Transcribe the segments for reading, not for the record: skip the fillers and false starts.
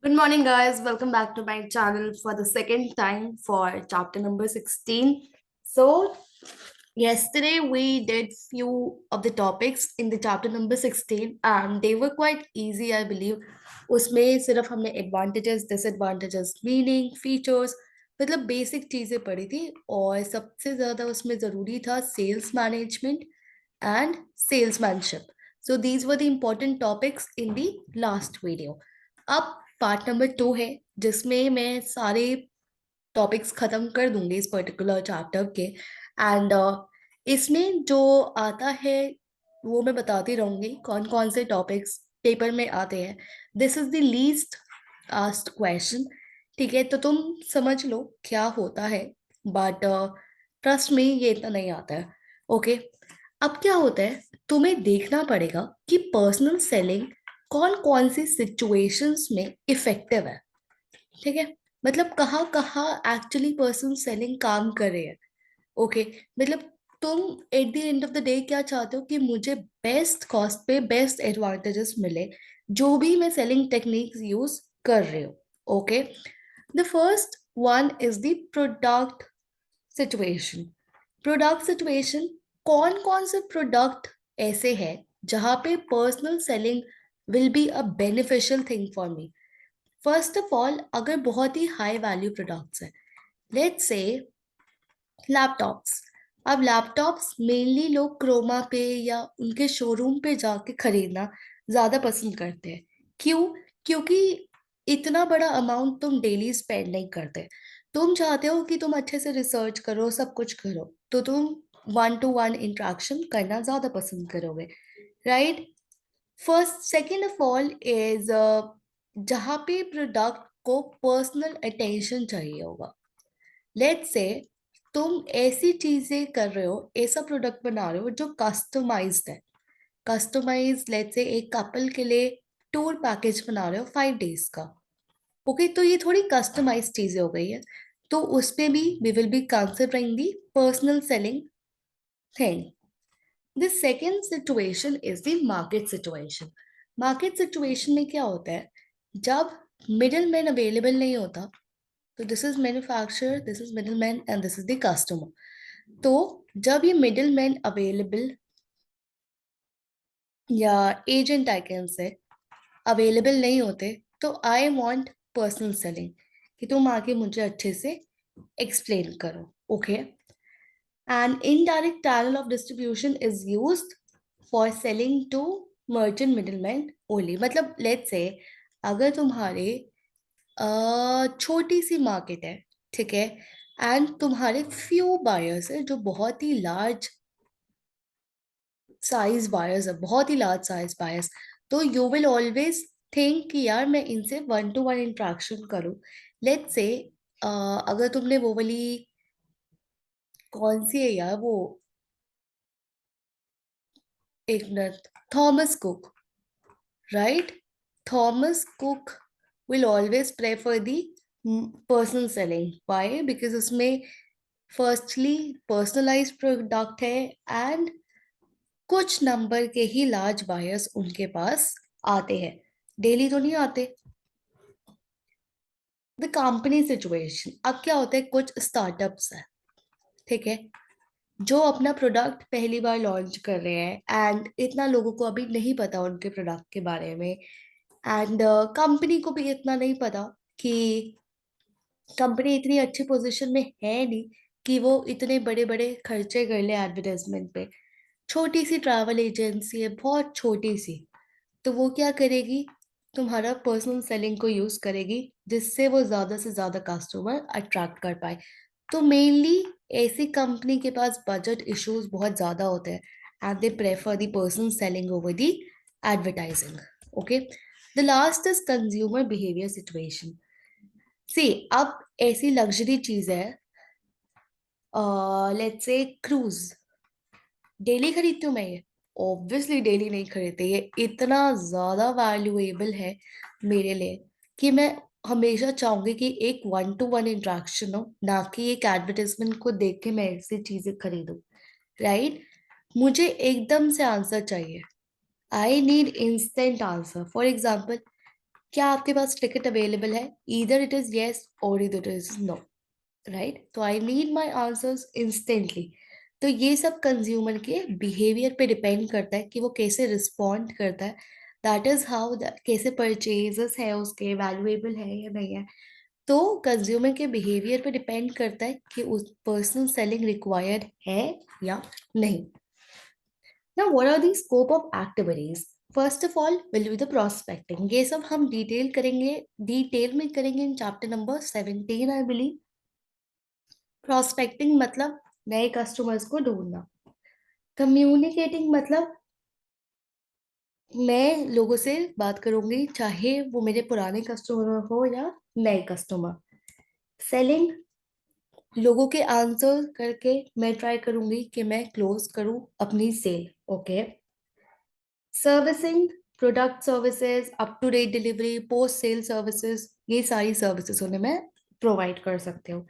Good morning, guys. Welcome back to my channel for the second time for chapter number 16. So, yesterday we did few of the topics in the chapter number 16 and they were quite easy, I believe. उसमें सिर्फ हमने advantages, disadvantages, meaning, features मतलब basic चीजें पढ़ी थी और सबसे ज्यादा उसमें जरूरी था sales management and salesmanship. So these were the important topics in the last video. अब पार्ट नंबर 2 है जिसमें मैं सारे टॉपिक्स खत्म कर दूंगी इस पर्टिकुलर चैप्टर के एंड इसमें जो आता है वो मैं बताती रहूंगी कौन कौन से टॉपिक्स पेपर में आते हैं. This is the least asked question. ठीक है, तो तुम समझ लो क्या होता है, बट ट्रस्ट में ये इतना नहीं आता है. ओके, अब क्या होता है, तुम्हें देखना पड़ेगा कि पर्सनल सेलिंग कौन कौन सी सिचुएशंस में इफेक्टिव है. ठीक है, मतलब कहाँ कहाँ एक्चुअली पर्सनल सेलिंग काम कर रही है. ओके, मतलब तुम at the end of the day क्या चाहते हो कि मुझे बेस्ट कॉस्ट पे बेस्ट एडवांटेजेस मिले जो भी मैं सेलिंग टेक्निक्स यूज कर रही हूँ. Okay, the first one is the product situation. Product situation, कौन कौन से प्रोडक्ट ऐसे हैं जहां पे personal selling will be a beneficial thing for me. First of all, अगर बहुत ही हाई वैल्यू प्रोडक्ट्स हैं, लेट्स से लैपटॉप्स. अब लैपटॉप्स मेनली लोग क्रोमा पे या उनके शोरूम पे जाके खरीदना ज्यादा पसंद करते हैं. क्यों? क्योंकि इतना बड़ा अमाउंट तुम डेली स्पेंड नहीं करते. तुम चाहते हो कि तुम अच्छे से रिसर्च करो, सब कुछ करो, तो तुम वन टू वन इंट्रैक्शन करना ज्यादा पसंद करोगे, right? First second of all is जहाँ पे प्रोडक्ट को पर्सनल अटेंशन चाहिए होगा. लेट्स से तुम ऐसी चीजें कर रहे हो, ऐसा प्रोडक्ट बना रहे हो जो कस्टमाइज्ड है. कस्टमाइज, लेट्स से एक कपल के लिए टूर पैकेज बना रहे हो 5 डेज का. ओके, तो ये थोड़ी कस्टमाइज चीजें हो गई है, तो उस पे भी we will be considering the personal selling thing. The second situation is the market situation. Market situation में क्या होता है, जब मिडिल मैन अवेलेबल नहीं होता, तो this is manufacturer, this is middle man and this is the customer. तो जब ये मिडिल मैन अवेलेबल या agent I can say available नहीं होते, तो आई वांट पर्सनल सेलिंग कि तुम आके मुझे अच्छे से एक्सप्लेन करो. Okay, and indirect channel of distribution is used for selling to merchant middleman only. मतलब लेट्स से अगर तुम्हारे छोटी सी मार्केट है, ठीक है, एंड तुम्हारे फ्यू बायर्स है जो बहुत ही लार्ज साइज बायर्स है, बहुत ही लार्ज साइज बायर्स, तो यू विल ऑलवेज थिंक कि यार मैं इनसे वन टू वन इंट्रैक्शन करूं. लेट्स से अगर तुमने वो वाली, कौन सी है यार वो, एक minute, Thomas cook, right? Thomas cook will always prefer the personal selling. Why? Because उसमें फर्स्टली पर्सनलाइज्ड प्रोडक्ट है एंड कुछ नंबर के ही लार्ज बायर्स उनके पास आते हैं, डेली तो नहीं आते. द कंपनी सिचुएशन, अब क्या होता है, कुछ स्टार्टअप्स है, ठीक है, जो अपना प्रोडक्ट पहली बार लॉन्च कर रहे हैं एंड इतना लोगों को अभी नहीं पता उनके प्रोडक्ट के बारे में, एंड कंपनी को भी इतना नहीं पता कि कंपनी इतनी अच्छी पोजीशन में है नहीं कि वो इतने बड़े बड़े खर्चे कर ले एडवर्टाइजमेंट पे. छोटी सी ट्रैवल एजेंसी है, बहुत छोटी सी, तो वो क्या करेगी, तुम्हारा पर्सनल सेलिंग को यूज करेगी जिससे वो ज्यादा से ज्यादा कस्टमर अट्रैक्ट कर पाए. तो मेनली ऐसी कंपनी के पास बजट इश्यूज बहुत ज्यादा होते हैं and they prefer the personal selling over the advertising. Okay, the last is consumer behaviour situation. See, अब ऐसी लग्जरी चीज है, लेट्स से क्रूज. डेली खरीदती हूँ मैं ये? ऑब्वियसली डेली नहीं खरीदती. ये इतना ज्यादा वैल्यूएबल है मेरे लिए कि मैं हमेशा चाहूंगी कि एक वन टू वन इंट्रैक्शन हो, ना कि एक एडवर्टाइजमेंट को देख के मैं ऐसी चीजें खरीदूं, राइट? मुझे एकदम से आंसर चाहिए. I need instant answer. For example, क्या आपके पास टिकट अवेलेबल है? ईदर इट इज यस और इधर इट इज नो, राइट? तो I need my answers instantly. तो ये सब कंज्यूमर के बिहेवियर पे डिपेंड करता है कि वो कैसे रिस्पॉन्ड करता है। दैट इज हाउ, कैसे परचेजेस है उसके, वैल्यूएबल है या नहीं है। तो कंज्यूमर के बिहेवियर पे डिपेंड करता है कि उस पर्सनल सेलिंग रिक्वायर्ड है या नहीं। Now, what are the scope of activities? First of all, will be the prospecting. ये सब हम डिटेल में करेंगे in chapter number 17 I believe. Prospecting मतलब नए कस्टमर्स को ढूंढना। कम्युनिकेटिंग मतलब मैं लोगों से बात करूंगी, चाहे वो मेरे पुराने कस्टमर हो या नए कस्टमर। सेलिंग, लोगों के आंसर करके मैं ट्राई करूंगी कि मैं क्लोज करूं अपनी sale. Okay. Servicing, product services, up to date delivery, post sale services, ये सारी सर्विसेज उन्हें मैं प्रोवाइड कर सकती हूँ।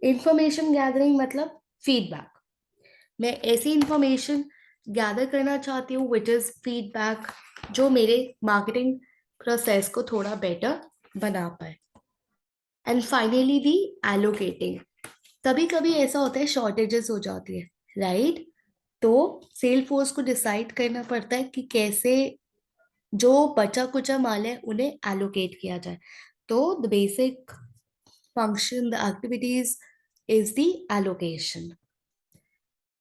इंफॉर्मेशन गैदरिंग मतलब फीडबैक, मैं ऐसी इंफॉर्मेशन गैदर करना चाहती हूँ विच इज फीडबैक, जो मेरे मार्केटिंग प्रोसेस को थोड़ा बेटर बना पाए। एंड फाइनली दी एलोकेटिंग, कभी कभी ऐसा होता है शॉर्टेजेस हो जाती है, राइट? तो सेल फोर्स को डिसाइड करना पड़ता है कि कैसे जो बचा कुचा माल है उन्हें एलोकेट किया जाए। तो the basic function, the activities is the allocation.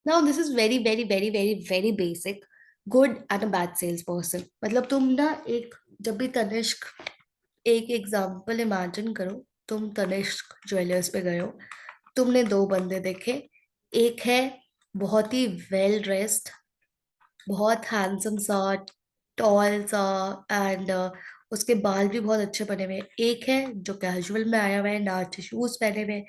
Now this is very very very very very basic. Good and a bad sales person मतलब, तुम ना एक, जब भी तनिष्क, एक एग्जाम्पल इमेजिन करो, तुम तनिष्क ज्वेलर्स पे गए हो, तुमने दो बंदे देखे। एक है बहुत ही वेल ड्रेस्ड, बहुत हैंडसम सा, टॉल सा, एंड उसके बाल भी बहुत अच्छे बने हुए हैं। एक है जो कैजुअल में आया हुआ है, ना अच्छे शूज पहने हुए,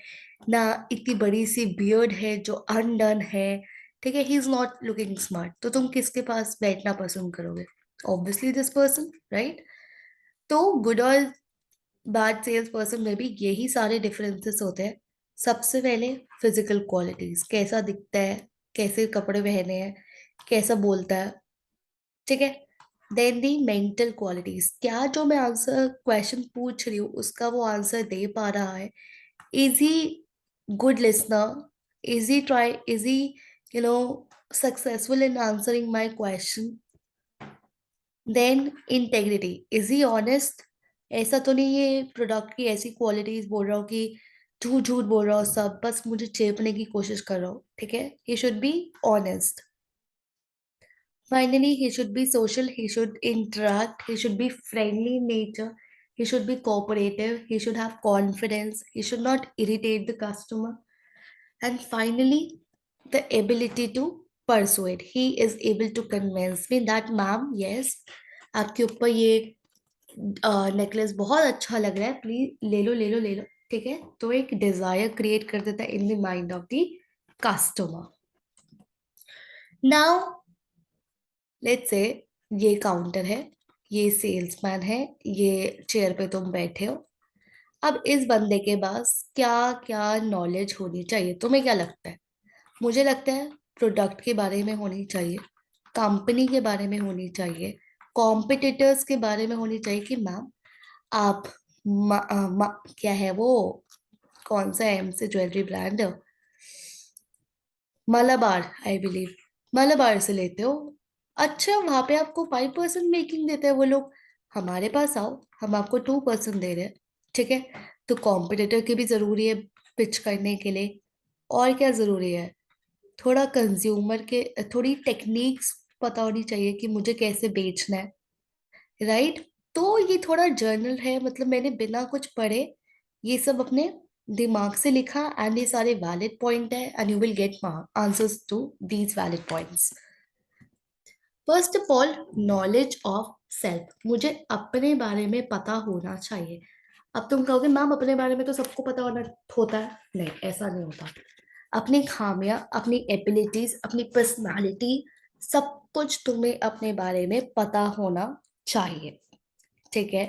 ना इतनी बड़ी सी बियर्ड है जो अनडन है। ठीक है, he is not looking smart. तो तुम किसके पास बैठना पसंद करोगे? Obviously this person, right? तो गुड और बैड सेल्स पर्सन में भी यही सारे डिफरेंसेस होते हैं। सबसे पहले फिजिकल क्वालिटीज, कैसा दिखता है, कैसे कपड़े पहने हैं, कैसा बोलता है। ठीक है। देन दी मेंटल क्वालिटीज, क्या जो मैं आंसर क्वेश्चन पूछ रही हूँ उसका वो आंसर दे पा रहा है? Is he good listener? Is he you know successful in answering my question? Then integrity, is he honest? ऐसा तो नहीं ये प्रोडक्ट की ऐसी क्वालिटीज बोल रहा हूँ कि झूठ झूठ बोल रहा हूँ, सब बस मुझे चेपने की कोशिश कर रहा हूँ। ठीक है, he should be honest. Finally, he should be social, he should interact, he should be friendly in nature, he should be cooperative, he should have confidence, he should not irritate the customer. And finally, the ability to persuade. He is able to convince me that, ma'am, yes, आपके ऊपर ये necklace बहुत अच्छा लग रहा है, please ले लो ले लो ले लो। ठीक है, तो एक डिजायर क्रिएट कर देता है in the mind of the customer. Now let's say ये काउंटर है, ये सेल्समैन है, ये चेयर पे तुम बैठे हो। अब इस बंदे के पास क्या क्या नॉलेज होनी चाहिए, तुम्हें क्या लगता है? मुझे लगता है प्रोडक्ट के बारे में होनी चाहिए, कंपनी के बारे में होनी चाहिए, कॉम्पिटिटर्स के बारे में होनी चाहिए कि मैम आप क्या है वो, कौन सा एम से ज्वेलरी ब्रांड है, मलाबार आई बिलीव, मलाबार से लेते हो। अच्छा, वहां पे आपको 5% मेकिंग देते हैं वो लोग। हमारे पास आओ, हम आपको 2% दे रहे हैं। ठीक है। तो कॉम्पिटिटर की भी जरूरी है पिच करने के लिए। और क्या जरूरी है? थोड़ा कंज्यूमर के, थोड़ी टेक्निक्स पता होनी चाहिए कि मुझे कैसे बेचना है, राइट? तो ये थोड़ा जर्नल है, मतलब मैंने बिना कुछ पढ़े ये सब अपने दिमाग से लिखा, एंड ये सारे वैलिड पॉइंट है, and you will get answers to these valid points. First of all, knowledge of self, मुझे अपने बारे में पता होना चाहिए। अब तुम कहोगे मैम अपने बारे में तो सबको पता होना होता है। नहीं, ऐसा नहीं होता। अपनी खामियां, अपनी एबिलिटीज, अपनी पर्सनालिटी, सब कुछ तुम्हें अपने बारे में पता होना चाहिए। ठीक है।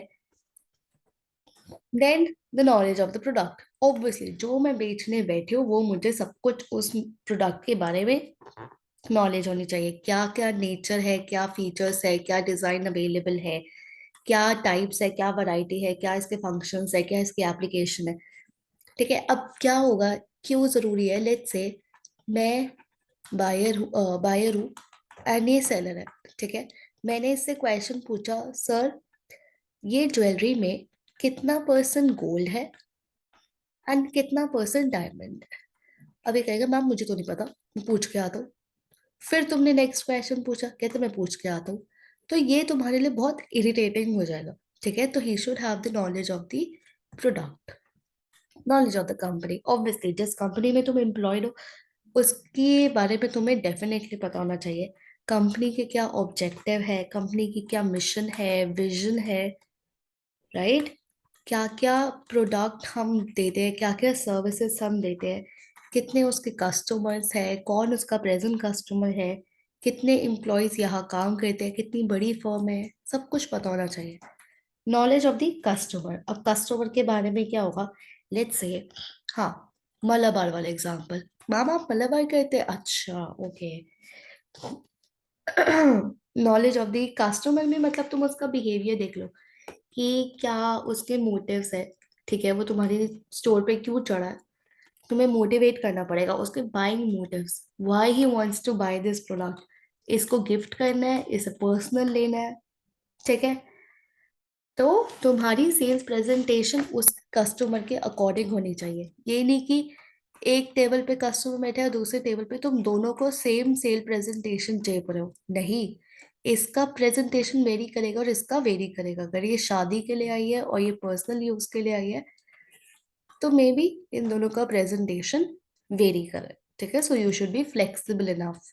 Then the knowledge of the product, obviously जो मैं बेचने बैठी हूँ वो मुझे सब कुछ उस प्रोडक्ट के बारे में नॉलेज होनी चाहिए। क्या क्या नेचर है, क्या फीचर्स है, क्या डिजाइन अवेलेबल है, क्या टाइप्स है, क्या वैरायटी है, क्या इसके फंक्शंस है, क्या इसकी एप्लीकेशन है। ठीक है, अब क्या होगा, क्यों जरूरी है, लेट्स से मैं बायर हूँ एंड ये सेलर है। ठीक है, मैंने इससे क्वेश्चन पूछा, सर ये ज्वेलरी में कितना परसेंट गोल्ड है एंड कितना परसेंट डायमंड है। अब ये कहेगा मैम मुझे तो नहीं पता, मैं पूछ के आता हूँ। फिर तुमने नेक्स्ट क्वेश्चन पूछा, कहते मैं पूछ के आता हूँ। तो ये तुम्हारे लिए बहुत इरिटेटिंग हो जाएगा। ठीक है, तो he should have the knowledge of the product, knowledge of the company. Obviously जिस कंपनी में तुम एम्प्लॉयड हो उसके बारे में तुम्हें डेफिनेटली पता होना चाहिए। कंपनी के क्या ऑब्जेक्टिव है, कंपनी की क्या मिशन है, विजन है, राइट। क्या क्या प्रोडक्ट हम देते हैं, क्या क्या सर्विसेज हम देते हैं, कितने उसके कस्टमर्स है, कौन उसका प्रेजेंट कस्टमर है, कितने एम्प्लॉयज यहाँ काम करते हैं, कितनी बड़ी फर्म है, सब कुछ पता होना चाहिए। Knowledge of the customer. अब कस्टमर के बारे में क्या होगा, लेट्स से, हाँ, मलाबार वाला एग्जांपल। मैम आप मलाबार करते हैं, अच्छा okay. Knowledge of the customer में मतलब तुम उसका बिहेवियर देख लो कि क्या उसके मोटिव्स है। ठीक है, वो तुम्हारी स्टोर पे क्यों चढ़ा है, तुम्हें मोटिवेट करना पड़ेगा उसके buying motives, why he wants to buy this product. इसको गिफ्ट करना है, इसे पर्सनल लेना है। ठीक है, तो तुम्हारी सेल्स प्रेजेंटेशन उस कस्टमर के अकॉर्डिंग होनी चाहिए। ये नहीं कि एक टेबल पे कस्टमर बैठे है, दूसरे टेबल पे तुम दोनों को सेम सेल प्रेजेंटेशन दे रहे हो, नहीं। इसका प्रेजेंटेशन वेरी करेगा और इसका वेरी करेगा। अगर ये शादी के लिए आई है और ये पर्सनल यूज के लिए आई है तो मे बी इन दोनों का प्रेजेंटेशन वेरी करे। ठीक है, so you should be flexible enough.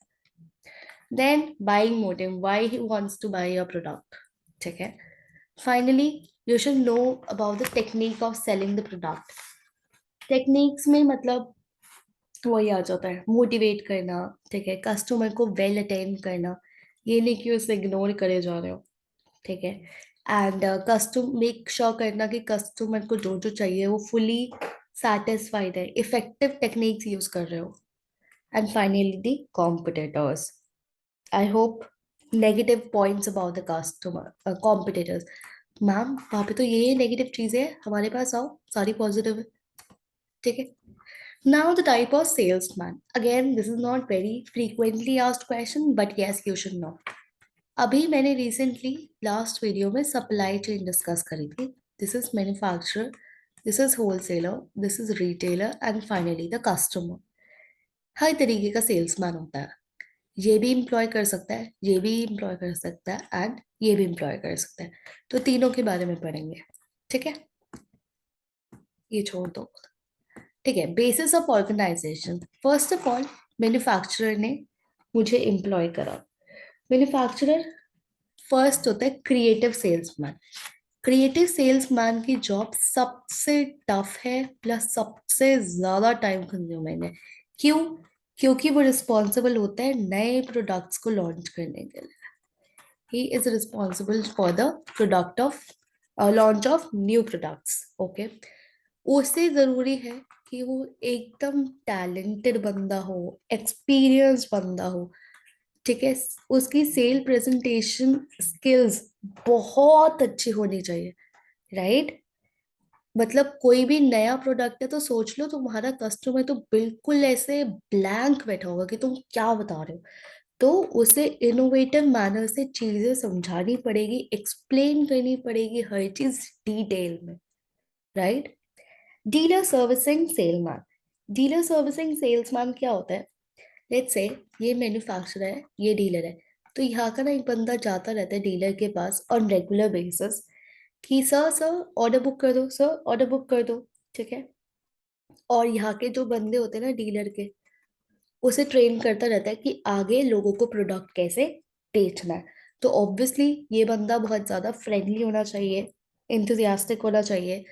Then buying motive, why he wants to buy your product. ठीक है, finally you should know about the technique of selling the product. Techniques में मतलब वही आ जाता है, मोटिवेट करना। ठीक है, कस्टमर को वेल अटेंड करना, ये नहीं कि उसे इग्नोर करे जा रहे हो। ठीक है, एंड कस्टम मेक श्योर करना कि कस्टमर को जो जो चाहिए वो फुली सेटिस्फाइड है, इफेक्टिव टेक्निक्स यूज कर रहे हो। And finally the competitors. I hope negative points about the customer competitors. Ma'am वहाँ पे तो ये नेगेटिव चीजें हैं, हमारे पास आओ सारी पॉजिटिव है। ठीक है, now the type of salesman, again this is not very frequently asked question but yes you should know. अभी मैंने रिसेंटली लास्ट वीडियो में सप्लाई चेन डिस्कस करी थी। This is manufacturer, this is wholesaler, this is retailer and finally the customer. हर तरीके का salesman होता है, ये भी इम्प्लॉय कर सकता है, ये भी इम्प्लॉय कर सकता है एंड ये भी इम्प्लॉय कर सकता है। तो तीनों के बारे में पढ़ेंगे। ठीक है, ये छोड़ दो। ठीक है, basis of organisation. First of all manufacturer ने मुझे एम्प्लॉय करा। मैन्युफैक्चरर फर्स्ट होता है क्रिएटिव सेल्समैन। क्रिएटिव सेल्समैन की जॉब सबसे टफ है प्लस सबसे ज्यादा टाइम कंज्यूमिंग है। क्यों? क्योंकि वो रिस्पॉन्सिबल होता है नए प्रोडक्ट्स को लॉन्च करने के लिए। He is responsible for the product of launch of new products. Okay, उससे जरूरी है कि वो एकदम टैलेंटेड बंदा हो, एक्सपीरियंस बंदा हो। ठीक है, उसकी सेल प्रेजेंटेशन स्किल्स बहुत अच्छी होनी चाहिए, राइट। मतलब कोई भी नया प्रोडक्ट है तो सोच लो तुम्हारा कस्टमर तो बिल्कुल ऐसे ब्लैंक बैठा होगा कि तुम क्या बता रहे हो। तो उसे इनोवेटिव मैनर से चीजें समझानी पड़ेगी, एक्सप्लेन करनी पड़ेगी हर चीज डिटेल में, right. Dealer servicing salesman. Dealer servicing salesman क्या होता है, लेट्स से ये मैन्युफैक्चरर है, ये डीलर है। तो यहाँ का ना एक बंदा जाता रहता है डीलर के पास ऑन रेगुलर बेसिस कि सर सर ऑर्डर बुक कर दो, सर ऑर्डर बुक कर दो। ठीक है, और यहाँ के जो बंदे होते हैं ना डीलर के, उसे ट्रेन करता रहता है कि आगे लोगों को प्रोडक्ट कैसे बेचना है। तो ऑब्वियसली ये बंदा बहुत ज्यादा फ्रेंडली होना चाहिए, इंथुजियास्टिक होना चाहिए।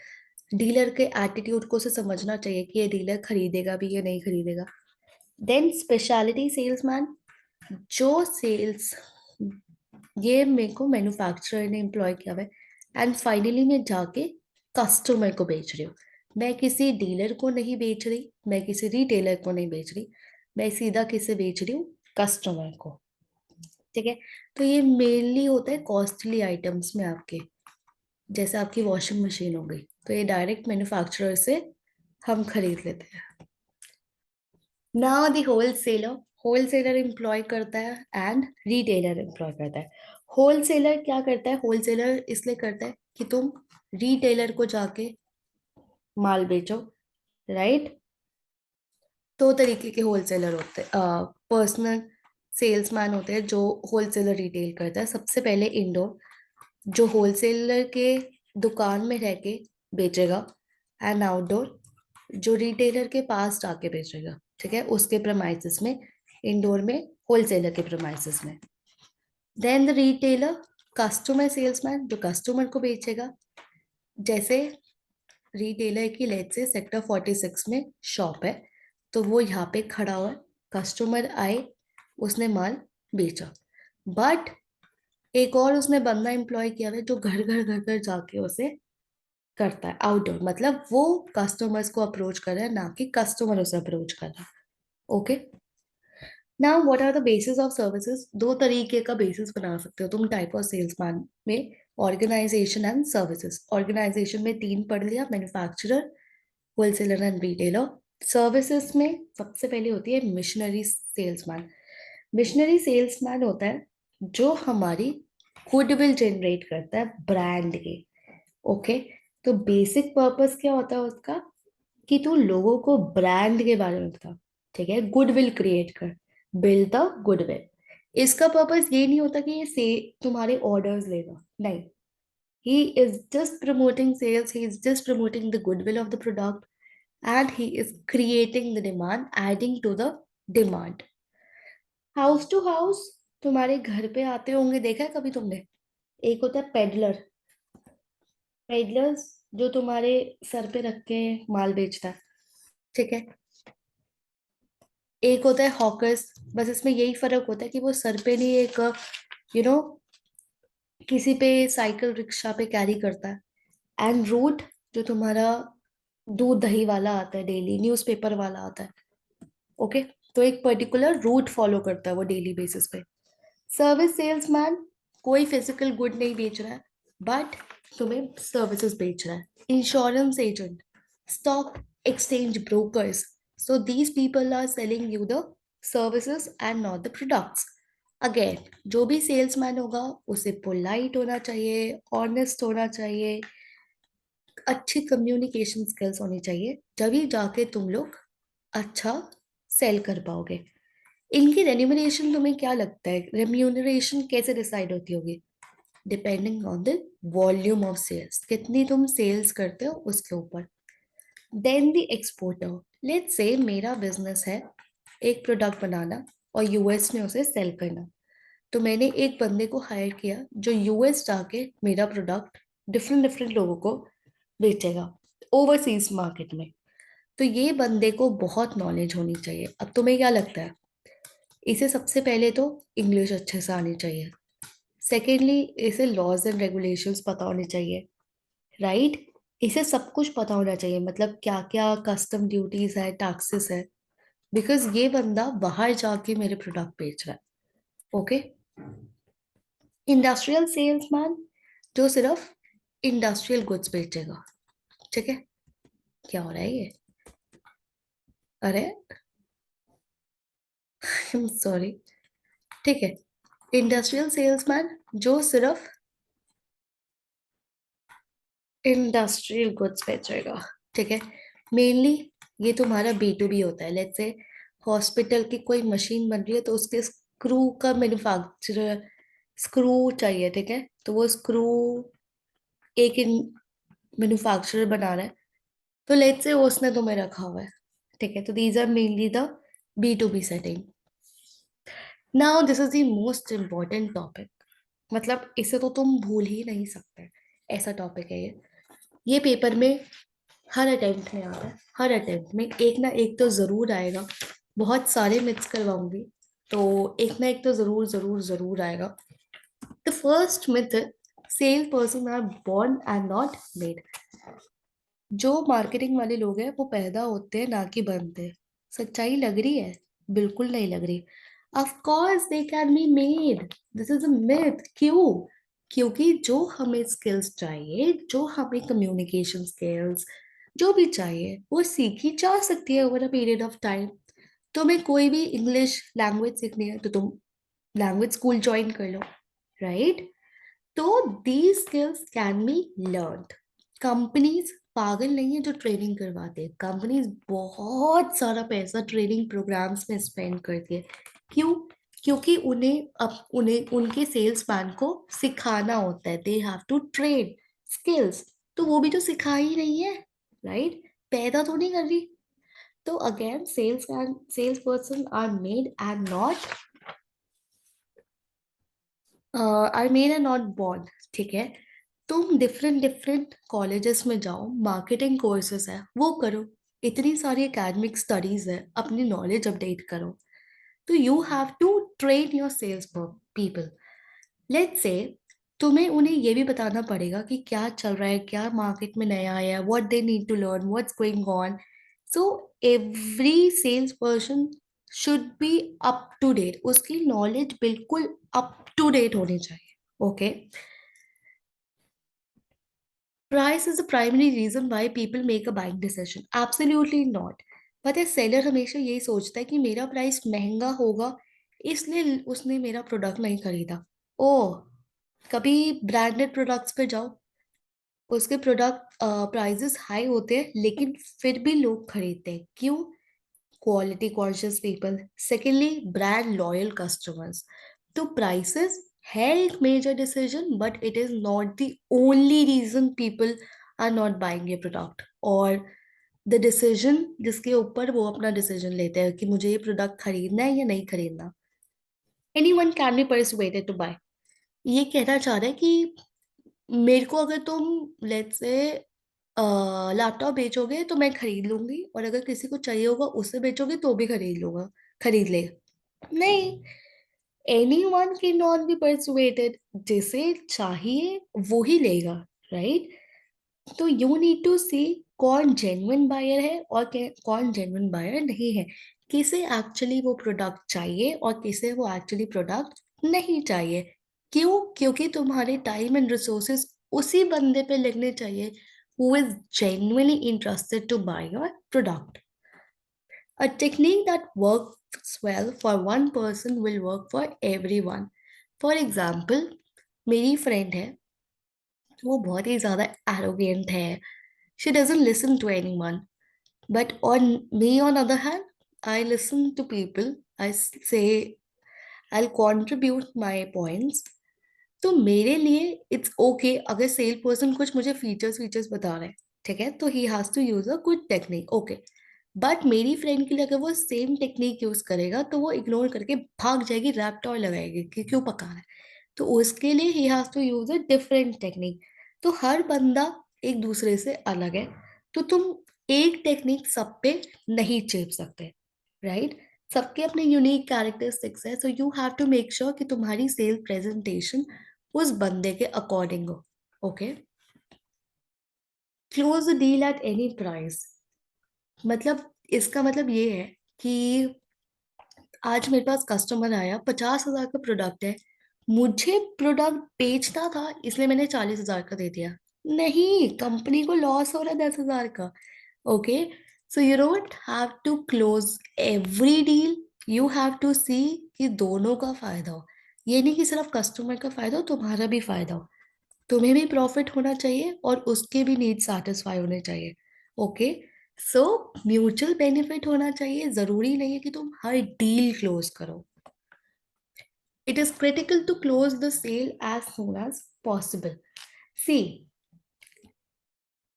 डीलर के एटीट्यूड को उसे समझना चाहिए कि ये डीलर खरीदेगा भी या नहीं खरीदेगा। देन स्पेशलिटी सेल्समैन, जो सेल्स, ये मेरे को मैन्युफैक्चरर ने एम्प्लॉय किया हुआ है एंड फाइनली मैं जाके कस्टमर को बेच रही हूँ। मैं किसी डीलर को नहीं बेच रही, मैं किसी रिटेलर को नहीं बेच रही, मैं सीधा किसे बेच रही हूँ, कस्टमर को। ठीक है, तो ये मेनली होता है कॉस्टली आइटम्स में आपके। जैसे आपकी वॉशिंग मशीन हो गई, तो ये डायरेक्ट मैन्युफैक्चरर से हम खरीद लेते हैं। Now the wholesaler, wholesaler employ करता है एंड रिटेलर एम्प्लॉय करता है। होलसेलर क्या करता है? होलसेलर इसलिए करता है कि तुम रिटेलर को जाके माल बेचो, राइट? दो तरीके के होलसेलर होते हैं, पर्सनल सेल्समैन होते हैं जो होलसेलर रिटेल करता है। सबसे पहले इंडोर, जो होलसेलर के दुकान में रह के बेचेगा, एंड आउटडोर, जो रिटेलर के पास जाके बेचेगा, ठीक है, उसके प्रेमाइसेस में, इंडोर में, होलसेलर के प्रेमाइसेस में। Then the retailer, customer salesman, जो कस्टमर को बेचेगा। जैसे रिटेलर की लेट से सेक्टर 46 में शॉप है, तो वो यहाँ पे खड़ा हुआ है, कस्टमर आए, उसने माल बेचा। बट एक और उसने बंदा एम्प्लॉय किया हुआ है जो घर घर घर घर जाके उसे करता है। आउटडोर मतलब वो कस्टमर्स को अप्रोच कर रहा है, ना कि कस्टमर उसे अप्रोच कर रहा है। Okay, now what are the basis of services? दो तरीके का बेसिस बना सकते हो तुम टाइप ऑफ सेल्समैन में, ऑर्गेनाइजेशन एंड सर्विसेज। ऑर्गेनाइजेशन में तीन पढ़ लिया, manufacturer, wholesaler and retailer. Services में सबसे पहले होती है मिशनरी सेल्समैन। मिशनरी सेल्समैन होता है जो हमारी गुडविल जनरेट करता है ब्रांड के। ओके, तो बेसिक पर्पस क्या होता है उसका? कि तू लोगों को ब्रांड के बारे में बता, ठीक है, गुडविल क्रिएट कर, बिल्ड द गुडविल। इसका पर्पस ये नहीं होता कि ये से तुम्हारे ऑर्डर्स लेगा, नहीं। he is just promoting sales, he is just promoting the goodwill of the product, and he is creating the demand, adding to the demand। House to house, तुम्हारे घर पे आते होंगे, देखा है कभी तुमने? एक होता है पेडलर, पेडलर्स जो तुम्हारे सर पे रख के माल बेचता है, ठीक है। एक होता है हॉकर्स, बस इसमें यही फर्क होता है कि वो सर पे नहीं, एक यू नो किसी पे साइकिल रिक्शा पे कैरी करता है। एंड रूट, जो तुम्हारा दूध दही वाला आता है, डेली न्यूज़पेपर वाला आता है। ओके, तो एक पर्टिकुलर रूट फॉलो करता है वो डेली बेसिस पे। सर्विस सेल्समैन कोई फिजिकल गुड नहीं बेच रहा है, बट तुम्हें सर्विसेज बेच रहा है। Insurance agent, stock exchange brokers, so these people are selling you the services and not the products. Again, जो भी सेल्समैन होगा उसे पोलाइट होना चाहिए, ऑनेस्ट होना चाहिए, अच्छी कम्युनिकेशन स्किल्स होनी चाहिए, तभी जाके तुम लोग अच्छा सेल कर पाओगे। इनकी रेम्यूनरेशन तुम्हें क्या लगता है, रेम्यूनरेशन कैसे डिसाइड होती होगी? Depending on the volume of sales, कितनी तुम सेल्स करते हो उसके ऊपर। Then the exporter, let's say मेरा बिजनेस है एक प्रोडक्ट बनाना और यूएस में उसे सेल करना। तो मैंने एक बंदे को हायर किया जो यूएस जाके मेरा प्रोडक्ट डिफरेंट डिफरेंट लोगों को बेचेगा ओवरसीज मार्केट में। तो ये बंदे को बहुत नॉलेज होनी चाहिए। अब तुम्हें क्या लगता है? इसे सबसे पहले तो इंग्लिश अच्छे से आनी चाहिए। सेकेंडली, इसे लॉज एंड रेगुलेशंस पता होने चाहिए, राइट? इसे सब कुछ पता होना चाहिए, मतलब क्या क्या कस्टम ड्यूटीज है, टैक्सेस है, बिकॉज ये बंदा बाहर जाके मेरे प्रोडक्ट बेच रहा है। ओके, इंडस्ट्रियल सेल्समैन जो सिर्फ इंडस्ट्रियल गुड्स बेचेगा, ठीक है। क्या हो रहा है ये? अरे सॉरी, ठीक है। इंडस्ट्रियल सेल्समैन जो सिर्फ इंडस्ट्रियल गुड्स बेचेगा, ठीक है। मेनली ये तुम्हारा B2B होता है। लेट्स से हॉस्पिटल की कोई मशीन बन रही है, तो उसके स्क्रू का मैन्युफैक्चरर, स्क्रू चाहिए, ठीक है, तो वो स्क्रू एक मैन्युफैक्चरर बना रहा है, तो लेट्स से उसने तुम्हें रखा हुआ है, ठीक है। तो these are mainly the B2B setting. Now this is the most important topic, मतलब इसे तो तुम भूल ही नहीं सकते, ऐसा टॉपिक है ये। ये पेपर में हर अटेम्प्ट में आता है, हर अटेम्प्ट में एक ना एक तो जरूर आएगा। बहुत सारे मिथ्स करवाऊंगी, तो एक ना एक तो जरूर जरूर जरूर आएगा। The first myth, sale person are born and not made. जो मार्केटिंग वाले लोग हैं वो पैदा होते हैं, ना कि बनते हैं। सच्चाई लग रही है? बिल्कुल नहीं लग रही। Of course they can be made, this is a myth. क्यों? क्योंकि जो हमें स्किल्स चाहिए, जो हमें कम्युनिकेशन स्किल्स जो भी चाहिए वो सीखी जा सकती है over a period of time. तुम्हें कोई भी इंग्लिश लैंग्वेज सीखनी है तो तुम लैंग्वेज स्कूल ज्वाइन कर लो, राइट? तो these skills can be learned. Companies पागल नहीं है जो ट्रेनिंग करवाते हैं, कंपनीज बहुत सारा पैसा ट्रेनिंग प्रोग्राम्स में स्पेंड करती है। क्यों? क्योंकि उन्हें उनके सेल्स मैन को सिखाना होता है, they have to train skills. तो वो भी तो सिखा ही रही है, राइट? पैदा तो नहीं कर रही। तो again sales person are made and not born. ठीक है? तुम डिफरेंट डिफरेंट कॉलेजेस में जाओ, मार्केटिंग कोर्सेस है वो करो, इतनी सारी एकेडमिक स्टडीज है, अपनी नॉलेज अपडेट करो। तो you have to train your sales people. Let's say तुम्हें उन्हें ये भी बताना पड़ेगा कि क्या चल रहा है, क्या मार्केट में नया आया है, what they need to learn, what's going on. So every sales person should be up to date, उसकी नॉलेज बिल्कुल अप टू डेट होनी चाहिए। Okay? Price is the primary reason why people make a buying decision. Absolutely not. पता है, seller हमेशा यही सोचता है कि मेरा प्राइस महंगा होगा इसलिए उसने मेरा प्रोडक्ट नहीं खरीदा। ओह, कभी ब्रांडेड प्रोडक्ट्स पे जाओ, उसके प्रोडक्ट प्राइसेस हाई होते हैं लेकिन फिर भी लोग खरीदते हैं। क्यों? Quality conscious people, secondly brand loyal customers. तो प्राइसेस है एक major decision, but it is not the only reason people are not buying ये प्रोडक्ट। और द डिसीजन जिसके ऊपर वो अपना डिसीजन लेते हैं कि मुझे ये प्रोडक्ट खरीदना है या नहीं खरीदना। Anyone can be persuaded to buy. ये कहना चाह रहा है कि मेरे को अगर तुम लेट्स से लैपटॉप बेचोगे तो मैं खरीद लूंगी, और अगर किसी को चाहिए होगा उसे बेचोगे तो भी खरीद लूंगा, खरीद ले। नहीं, any one can not be persuaded. जिसे चाहिए वो ही लेगा, राइट? तो यू नीड टू सी कौन जेन्युइन बायर है और कौन जेन्युइन बायर नहीं है, किसे एक्चुअली वो प्रोडक्ट चाहिए और किसे वो एक्चुअली प्रोडक्ट नहीं चाहिए। क्यों? क्योंकि तुम्हारे टाइम एंड रिसोर्सेस उसी बंदे पे लगने चाहिए who is genuinely interested to buy your product. A technique that works well for one person will work for everyone. For example, मेरी फ्रेंड है, वो बहुत ही ज्यादा एरोगेंट है, she doesn't listen to anyone. But on me, on other hand, I listen to people. Say I'll contribute my points. तो मेरे लिए it's okay अगर सेल पर्सन कुछ मुझे फीचर्स फीचर्स बता रहे हैं, ठीक है, तो he has to use a good technique, okay. But मेरी फ्रेंड के लिए अगर वो सेम टेक्निक यूज करेगा तो वो इग्नोर करके भाग जाएगी, रैप्टॉर लगाएगी कि क्यों पका रहा है। तो उसके लिए he has to use a different technique. तो हर बंदा एक दूसरे से अलग है, तो तुम एक टेक्निक सब पे नहीं चेप सकते, राइट? सबके अपने यूनिक कैरेक्टरिस्टिक्स है, so you have to make sure कि तुम्हारी सेल प्रेजेंटेशन उस बंदे के अकॉर्डिंग हो। Okay? Close the deal at any price, मतलब इसका मतलब ये है कि आज मेरे पास कस्टमर आया, 50,000 का प्रोडक्ट है, मुझे प्रोडक्ट बेचना था इसलिए मैंने 40,000 का दे दिया। नहीं, कंपनी को लॉस हो रहा है 10,000 का। Okay? So you don't have to close every deal, you have to see कि दोनों का फायदा हो। ये नहीं कि सिर्फ कस्टमर का फायदा हो, तुम्हारा भी फायदा हो। तुम्हें भी प्रॉफिट होना चाहिए और उसके भी नीड सेटिस्फाई होने चाहिए। ओके? सो म्यूचुअल बेनिफिट होना चाहिए, जरूरी नहीं है कि तुम हर डील क्लोज करो। It is critical to close the sale as soon as possible. See,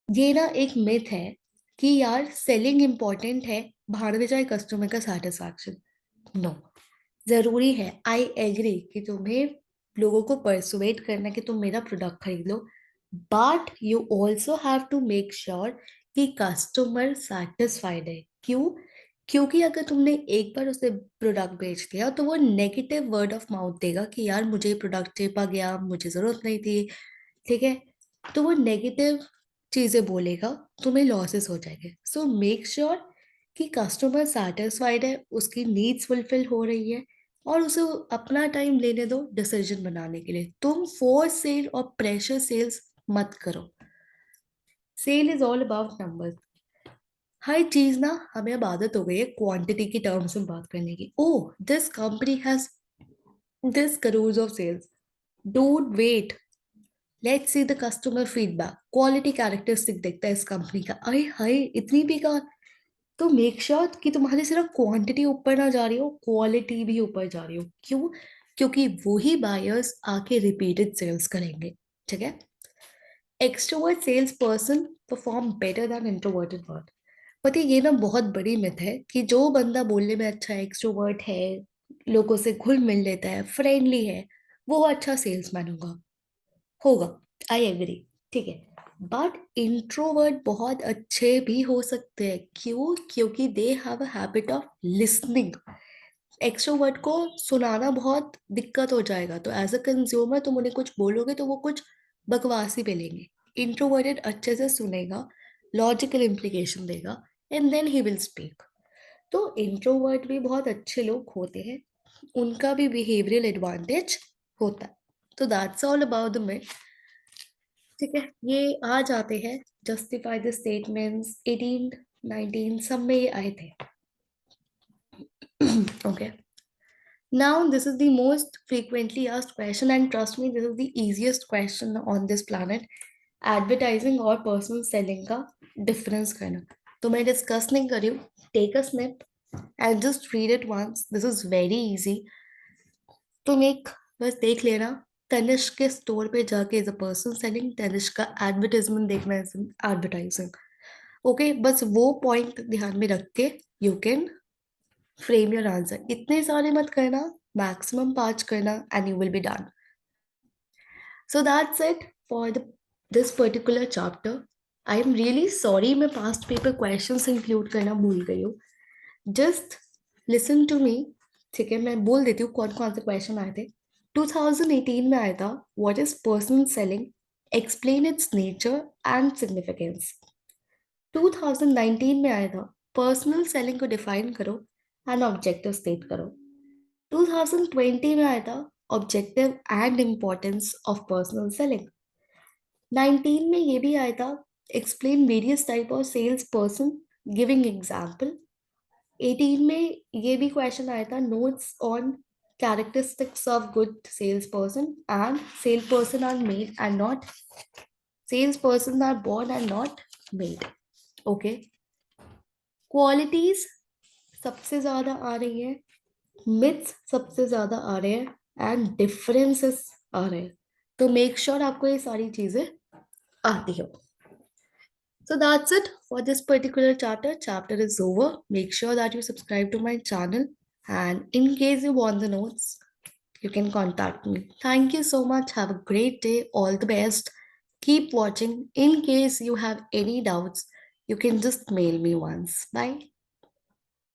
ये ना एक मिथ है कि यार सेलिंग इंपॉर्टेंट है, भाड़ में जाए कस्टमर का सेटिस्फैक्शन। नो, जरूरी है, आई एग्री कि तुम्हें लोगों को परसुएट करना कि तुम मेरा प्रोडक्ट खरीद लो, but you also have to make sure कि कस्टमर सेटिस्फाइड है। क्यों? क्योंकि अगर तुमने एक बार उसे प्रोडक्ट बेच दिया तो वो नेगेटिव वर्ड ऑफ माउथ देगा कि यार मुझे प्रोडक्ट चेपा गया, मुझे जरूरत नहीं थी, ठीक है? तो वो नेगेटिव चीजें बोलेगा, तुम्हें लॉसेस हो जाएंगे। सो मेक श्योर कि कस्टमर सेटिस्फाइड है, उसकी नीड्स फुलफिल हो रही है, और उसे अपना टाइम लेने दो डिसीजन बनाने के लिए। तुम फोर्स सेल और प्रेशर सेल्स मत करो। Sale is all about number. हर चीज ना हमें अब आदत हो गई है क्वांटिटी की टर्म्स में बात करने की। Oh, this company has this crores of sales, don't wait, let's see the customer feedback, quality characteristic देखता है इस कंपनी का, अरे हाय इतनी बेकार। तो मेक श्योर कि तुम्हारी सिर्फ क्वांटिटी ऊपर ना जा रही हो, क्वालिटी भी ऊपर जा रही हो। क्यों? क्योंकि वही बायर्स आके रिपीटेड सेल्स करेंगे। ठीक है? Extrovert sales person perform better than introverted one. पता है ये ना बहुत बड़ी मिथ है कि जो बंदा बोलने में अच्छा है, एक्सट्रोवर्ट है, लोगों से घुल मिल लेता है, फ्रेंडली है, वो अच्छा सेल्समैन होगा। होगा, आई एग्री। ठीक है, बट इंट्रोवर्ट बहुत अच्छे भी हो सकते हैं। क्यों? क्योंकि they have a habit of listening. Extrovert को सुनाना बहुत दिक्कत हो जाएगा, तो एज अ कंज्यूमर तुम उन्हें कुछ बोलोगे तो वो कुछ बकवासी पे लेंगे। इंट्रोवर्टेड अच्छे से सुनेगा, लॉजिकल इम्प्लीकेशन देगा, and then he will speak. तो इंट्रोवर्ट भी बहुत अच्छे लोग होते हैं, उनका भी बिहेवियरल एडवांटेज होता है। तो that's all about the myth. ठीक है, ये आ जाते हैं जस्टिफाई द स्टेटमेंट्स 18 19 सब में ये आए थे। Okay, now this is the most frequently asked question, and trust me, this is the easiest question on this planet. Advertising और पर्सनल सेलिंग का डिफरेंस करना। तो मैं डिस्कस नहीं कर रही हूँ, take a snip and just read it once, this is very easy. तुम एक बस देख लेना, तनिष्क के स्टोर पे जाके is a person selling, Tanishq का एडवर्टाइजमेंट देखना इज एडवर्टाइजिंग। ओके, बस वो पॉइंट ध्यान में रख के you can frame your answer. इतने सारे मत करना, मैक्सिमम 5 करना and you will be done. So that's it for this particular chapter. I am really sorry मैं पास्ट पेपर क्वेश्चंस इंक्लूड करना भूल गई हूँ। Just listen to me. ठीक है, मैं बोल देती हूँ कौन कौन से क्वेश्चन आए थे। 2018 में आया था, what is personal selling, explain its nature and significance. 2019 में आया था, पर्सनल सेलिंग को डिफाइन करो एंड ऑब्जेक्टिव स्टेट करो। 2020 में आया था, objective and importance of personal selling. 19 में ये भी आया था, explain various type of sales person giving example. 18 में ये भी क्वेश्चन आया था, notes on characteristics of good sales person, and sale person are made and not, sales person are born and not made. Okay, qualities सबसे ज्यादा आ रही है, myths सबसे ज्यादा आ रहे हैं, एंड डिफरेंसेस आ रहे हैं। तो मेक श्योर आपको ये सारी चीजें आती हो। So that's it for this particular chapter. Chapter is over. Make sure that you subscribe to my channel. And in case you want the notes, you can contact me. Thank you so much. Have a great day. All the best. Keep watching. In case you have any doubts, you can just mail me once. Bye.